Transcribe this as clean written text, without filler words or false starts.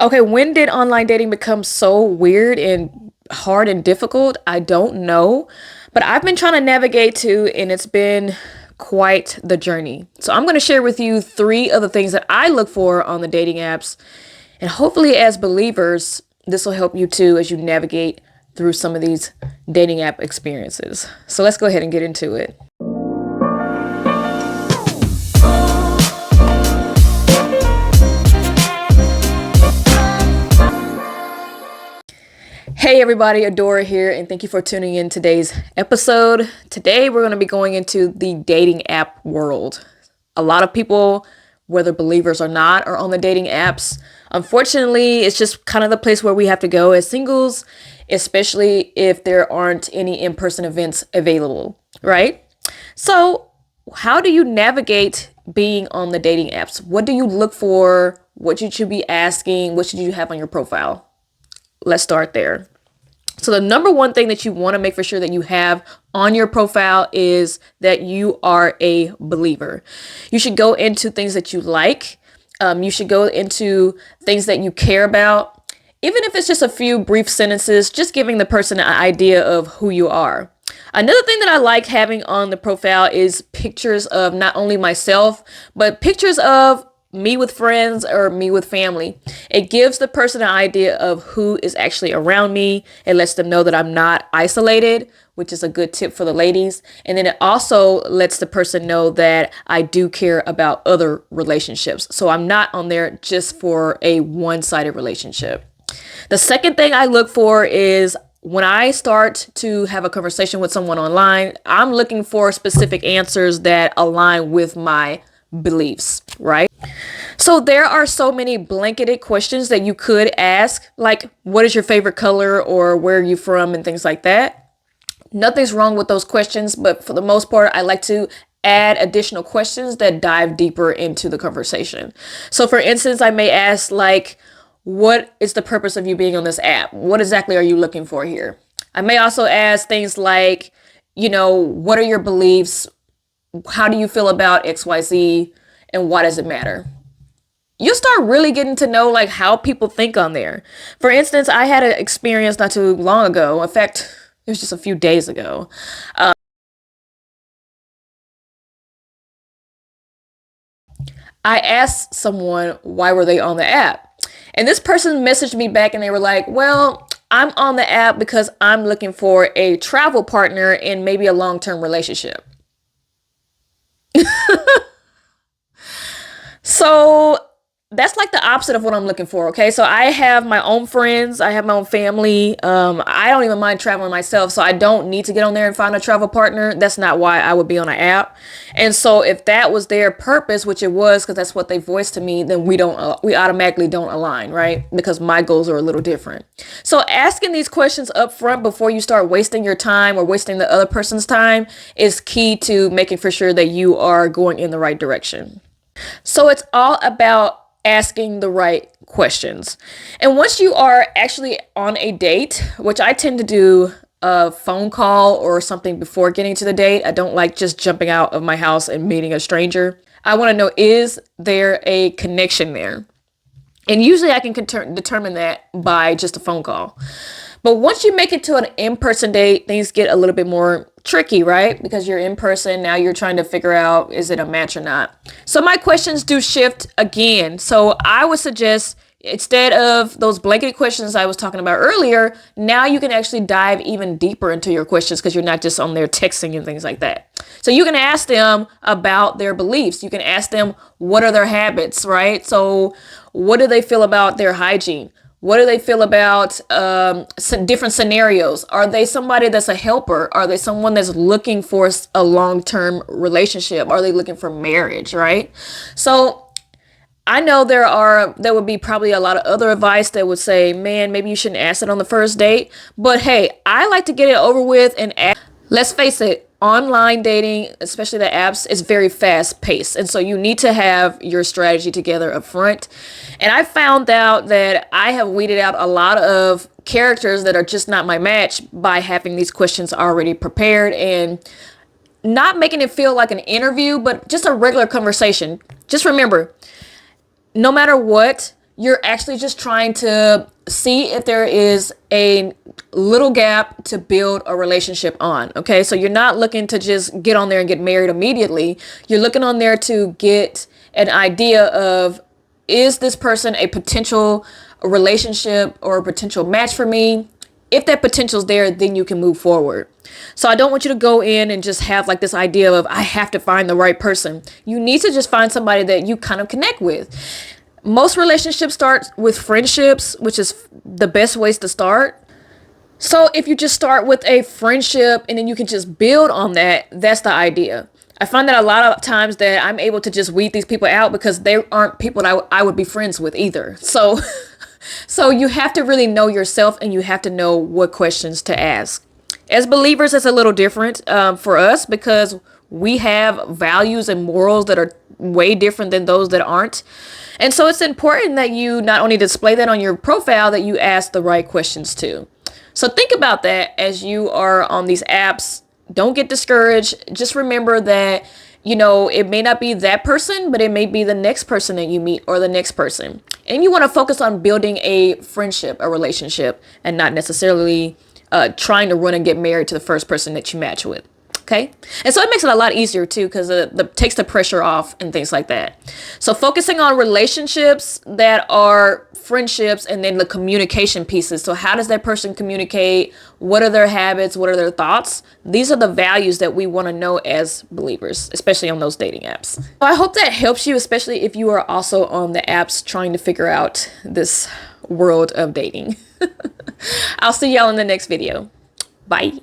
Okay, when did online dating become so weird and hard and difficult? I don't know, but I've been trying to navigate too, and it's been quite the journey. So, I'm going to share with you three of the things that I look for on the dating apps, and hopefully, as believers, this will help you too as you navigate through some of these dating app experiences. So, let's go ahead and get into it. Hey everybody, Adora here, and thank you for tuning in today's episode. Today we're going to be going into the dating app world. A lot of people, whether believers or not, are on the dating apps. Unfortunately, it's just kind of the place where we have to go as singles, especially if there aren't any in-person events available, right? So, how do you navigate being on the dating apps? What do you look for? What you should be asking? What should you have on your profile? Let's start there. So the number one thing that you want to make for sure that you have on your profile is that you are a believer. You should go into things that you like. You should go into things that you care about. Even if it's just a few brief sentences, just giving the person an idea of who you are. Another thing that I like having on the profile is pictures of not only myself, but pictures of me with friends or me with family. It gives the person an idea of who is actually around me. It lets them know that I'm not isolated, which is a good tip for the ladies. And then it also lets the person know that I do care about other relationships. So I'm not on there just for a one-sided relationship. The second thing I look for is when I start to have a conversation with someone online, I'm looking for specific answers that align with my beliefs, right? So there are so many blanketed questions that you could ask, like what is your favorite color or where are you from and things like that. Nothing's wrong with those questions, but for the most part, I like to add additional questions that dive deeper into the conversation. So for instance, I may ask like, what is the purpose of you being on this app? What exactly are you looking for here? I may also ask things like, what are your beliefs? How do you feel about XYZ and why does it matter? You'll start really getting to know like how people think on there. For instance, I had an experience not too long ago. In fact, it was just a few days ago. I asked someone why were they on the app? And this person messaged me back and they were like, well, I'm on the app because I'm looking for a travel partner and maybe a long-term relationship. So that's like the opposite of what I'm looking for. Okay. So I have my own friends. I have my own family. I don't even mind traveling myself. So I don't need to get on there and find a travel partner. That's not why I would be on an app. And so if that was their purpose, which it was, because that's what they voiced to me, then we automatically don't align, right? Because my goals are a little different. So asking these questions up front before you start wasting your time or wasting the other person's time is key to making for sure that you are going in the right direction. So it's all about asking the right questions. And once you are actually on a date, which I tend to do a phone call or something before getting to the date, I don't like just jumping out of my house and meeting a stranger. I want to know, is there a connection there? And usually I can determine that by just a phone call. But once you make it to an in-person date, things get a little bit more tricky, right? Because you're in person. Now you're trying to figure out, is it a match or not? So my questions do shift again. So I would suggest instead of those blanket questions I was talking about earlier, now you can actually dive even deeper into your questions because you're not just on there texting and things like that. So you can ask them about their beliefs. You can ask them, what are their habits, right? So what do they feel about their hygiene? What do they feel about some different scenarios? Are they somebody that's a helper? Are they someone that's looking for a long-term relationship? Are they looking for marriage, right? So I know there would be probably a lot of other advice that would say, man, maybe you shouldn't ask it on the first date. But hey, I like to get it over with and ask. Let's face it, online dating, especially the apps, is very fast paced. And so you need to have your strategy together up front. And I found out that I have weeded out a lot of characters that are just not my match by having these questions already prepared and not making it feel like an interview, but just a regular conversation. Just remember, no matter what, you're actually just trying to see if there is a little gap to build a relationship on. Okay. So you're not looking to just get on there and get married immediately. You're looking on there to get an idea of, is this person a potential relationship or a potential match for me? If that potential's there, then you can move forward. So I don't want you to go in and just have like this idea of, I have to find the right person. You need to just find somebody that you kind of connect with. Most relationships start with friendships, which is the best ways to start. So if you just start with a friendship and then you can just build on that, that's the idea. I find that a lot of times that I'm able to just weed these people out because they aren't people that I would be friends with either. So so you have to really know yourself, and you have to know what questions to ask. As believers, it's a little different for us because we have values and morals that are way different than those that aren't. And so it's important that you not only display that on your profile, that you ask the right questions too. So think about that as you are on these apps. Don't get discouraged. Just remember that, it may not be that person, but it may be the next person that you meet or the next person. And you want to focus on building a friendship, a relationship, and not necessarily trying to run and get married to the first person that you match with. Okay. And so it makes it a lot easier too, because it takes the pressure off and things like that. So focusing on relationships that are friendships, and then the communication pieces. So how does that person communicate? What are their habits? What are their thoughts? These are the values that we want to know as believers, especially on those dating apps. So I hope that helps you, especially if you are also on the apps trying to figure out this world of dating. I'll see y'all in the next video. Bye.